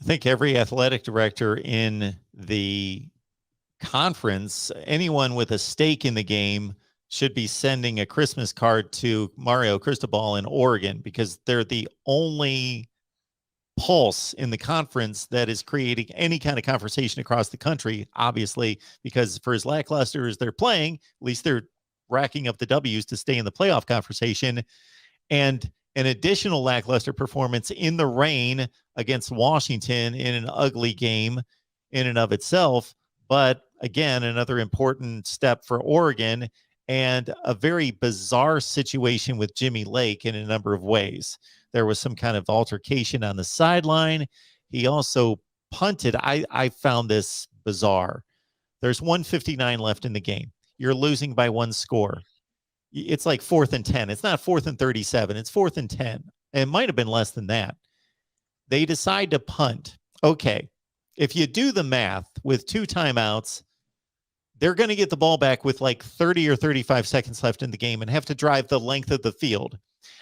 think every athletic director in the conference, anyone with a stake in the game, should be sending a Christmas card to Mario Cristobal in Oregon, because they're the only pulse in the conference that is creating any kind of conversation across the country, obviously, because for as lackluster as they're playing, at least they're racking up the W's to stay in the playoff conversation. And an additional lackluster performance in the rain against Washington in an ugly game in and of itself. But again, another important step for Oregon, and a very bizarre situation with Jimmy Lake in a number of ways. There was some kind of altercation on the sideline. He also punted. I found this bizarre. There's 1:59 left in the game. You're losing by one score. It's like 4th and 10. It's not 4th and 37. It's 4th and 10. And it might have been less than that. They decide to punt. Okay. If you do the math with 2 timeouts, they're going to get the ball back with like 30 or 35 seconds left in the game and have to drive the length of the field.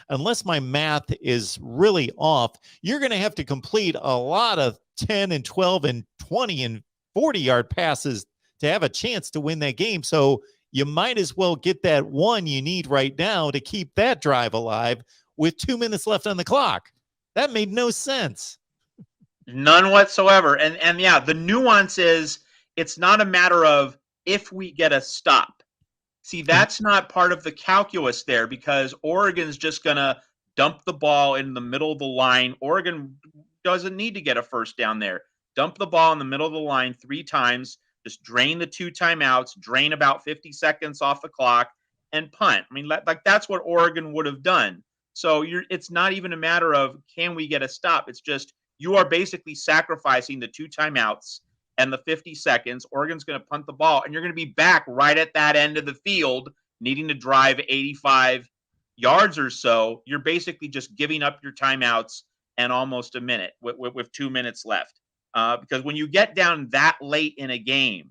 Unless my math is really off, you're going to have to complete a lot of 10 and 12 and 20 and 40-yard passes to have a chance to win that game. So you might as well get that one you need right now to keep that drive alive with 2 minutes left on the clock. That made no sense. None whatsoever. And yeah, the nuance is it's not a matter of if we get a stop. See, that's not part of the calculus there, because Oregon's just going to dump the ball in the middle of the line. Oregon doesn't need to get a first down there. Dump the ball in the middle of the line 3 times, just drain the 2 timeouts, drain about 50 seconds off the clock, and punt. I mean, like that's what Oregon would have done. So it's not even a matter of can we get a stop. It's just you are basically sacrificing the 2 timeouts and the 50 seconds. Oregon's going to punt the ball, and you're going to be back right at that end of the field, needing to drive 85 yards or so. You're basically just giving up your timeouts and almost a minute with 2 minutes left. Because when you get down that late in a game,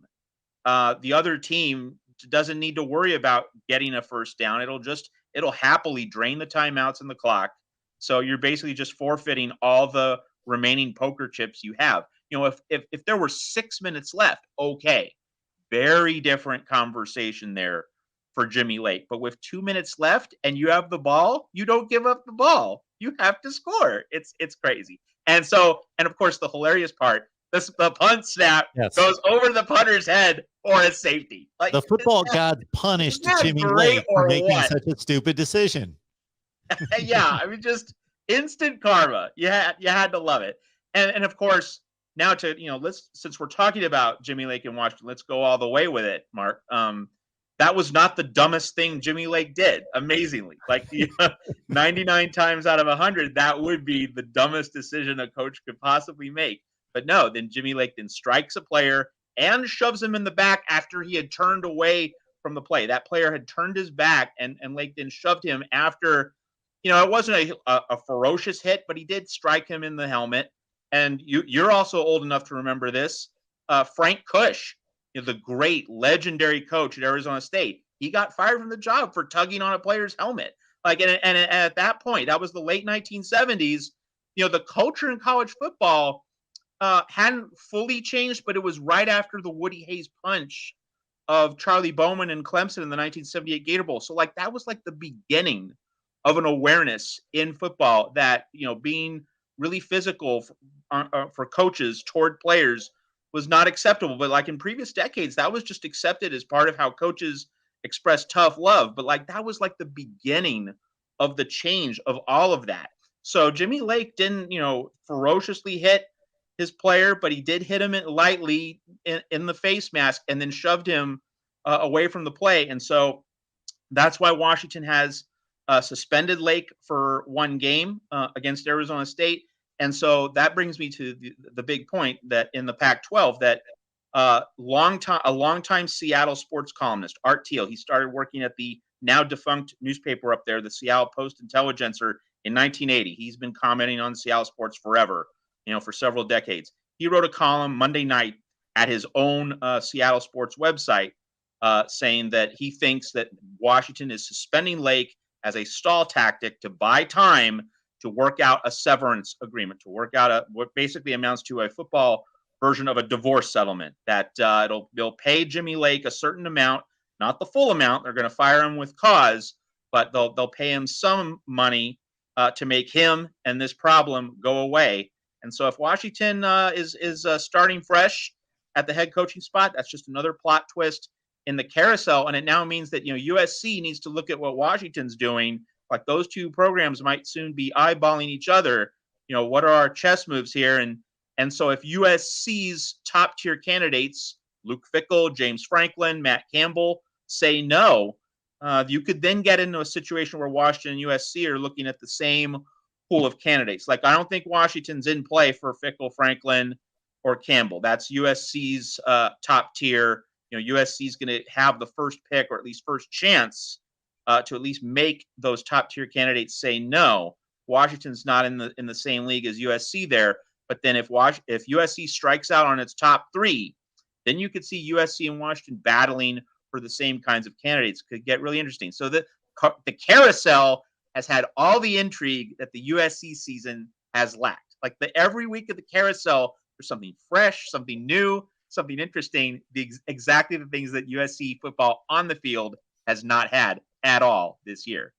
the other team doesn't need to worry about getting a first down. It'll happily drain the timeouts and the clock. So you're basically just forfeiting all the remaining poker chips you have. You know, if there were 6 minutes left, okay, very different conversation there for Jimmy Lake. But with 2 minutes left and you have the ball, you don't give up the ball. You have to score. It's crazy. And of course, the hilarious part, the punt snap goes over the punter's head for a safety. Like the football god punished Jimmy Lake for making such a stupid decision. Yeah, I mean, just instant karma. You had to love it. And of course, now since we're talking about Jimmy Lake in Washington, let's go all the way with it, Mark. That was not the dumbest thing Jimmy Lake did, amazingly. Like 99 times out of 100, that would be the dumbest decision a coach could possibly make. But no, then Jimmy Lake then strikes a player and shoves him in the back after he had turned away from the play. That player had turned his back, and Lake then shoved him after, it wasn't a ferocious hit, but he did strike him in the helmet. And you're also old enough to remember this. Frank Kush, the great legendary coach at Arizona State, he got fired from the job for tugging on a player's helmet. And at that point, that was the late 1970s. The culture in college football hadn't fully changed, but it was right after the Woody Hayes punch of Charlie Bowman and Clemson in the 1978 Gator Bowl. So that was like the beginning of an awareness in football that, being really physical for coaches toward players was not acceptable. But like in previous decades, that was just accepted as part of how coaches express tough love. But that was like the beginning of the change of all of that. So Jimmy Lake didn't, ferociously hit his player, but he did hit him lightly in the face mask and then shoved him away from the play. And so that's why Washington has suspended Lake for 1 game against Arizona State. And so that brings me to the big point that in the Pac-12 that a longtime Seattle sports columnist, Art Thiel, he started working at the now defunct newspaper up there, the Seattle Post-Intelligencer, in 1980. He's been commenting on Seattle sports forever, for several decades. He wrote a column Monday night at his own Seattle sports website saying that he thinks that Washington is suspending Lake as a stall tactic to buy time to work out a severance agreement, to work out what basically amounts to a football version of a divorce settlement. That they'll pay Jimmy Lake a certain amount, not the full amount. They're going to fire him with cause, but they'll pay him some money to make him and this problem go away. And so if Washington is starting fresh at the head coaching spot, that's just another plot twist in the carousel. And it now means that USC needs to look at what Washington's doing. Like those two programs might soon be eyeballing each other. What are our chess moves here? And so if USC's top tier candidates, Luke Fickell, James Franklin, Matt Campbell, say no, you could then get into a situation where Washington and USC are looking at the same pool of candidates. Like, I don't think Washington's in play for Fickell, Franklin, or Campbell. That's USC's top tier. USC is going to have the first pick, or at least first chance to at least make those top tier candidates say no. Washington's not in the same league as USC there. But then if USC strikes out on its top three, then you could see USC and Washington battling for the same kinds of candidates. Could get really interesting. So the carousel has had all the intrigue that the USC season has lacked. Like every week of the carousel, there's something fresh, something new, something interesting. Exactly the things that USC football on the field has not had at all this year.